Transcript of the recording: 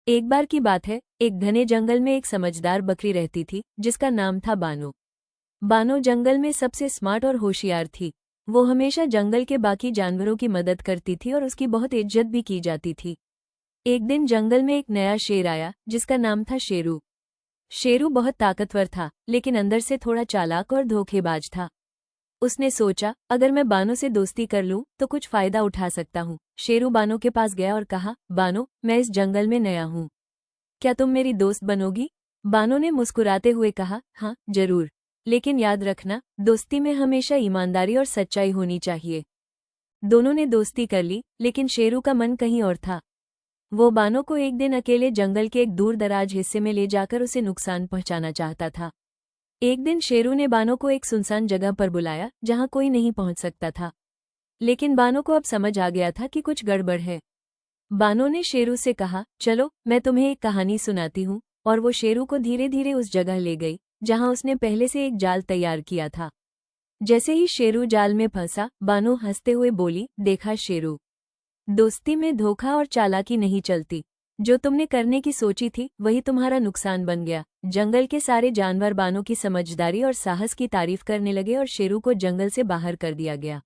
एक बार की बात है, एक घने जंगल में एक समझदार बकरी रहती थी जिसका नाम था बानो। बानो जंगल में सबसे स्मार्ट और होशियार थी। वो हमेशा जंगल के बाकी जानवरों की मदद करती थी और उसकी बहुत इज्जत भी की जाती थी। एक दिन जंगल में एक नया शेर आया जिसका नाम था शेरू। शेरू बहुत ताकतवर था, लेकिन अंदर से थोड़ा चालाक और धोखेबाज था। उसने सोचा, अगर मैं बानो से दोस्ती कर लूं तो कुछ फायदा उठा सकता हूं। शेरू बानो के पास गया और कहा, बानो, मैं इस जंगल में नया हूं, क्या तुम मेरी दोस्त बनोगी? बानो ने मुस्कुराते हुए कहा, हाँ जरूर, लेकिन याद रखना, दोस्ती में हमेशा ईमानदारी और सच्चाई होनी चाहिए। दोनों ने दोस्ती कर ली, लेकिन शेरू का मन कहीं और था। वो बानो को एक दिन अकेले जंगल के एक दूर दराज हिस्से में ले जाकर उसे नुकसान पहुंचाना चाहता था। एक दिन शेरू ने बानो को एक सुनसान जगह पर बुलाया जहां कोई नहीं पहुंच सकता था। लेकिन बानो को अब समझ आ गया था कि कुछ गड़बड़ है। बानो ने शेरू से कहा, चलो मैं तुम्हें एक कहानी सुनाती हूँ, और वो शेरू को धीरे धीरे उस जगह ले गई जहां उसने पहले से एक जाल तैयार किया था। जैसे ही शेरू जाल में फंसा, बानो हंसते हुए बोली, देखा शेरू, दोस्ती में धोखा और चालाकी नहीं चलती। जो तुमने करने की सोची थी वही तुम्हारा नुकसान बन गया। जंगल के सारे जानवर बानो की समझदारी और साहस की तारीफ करने लगे और शेरू को जंगल से बाहर कर दिया गया।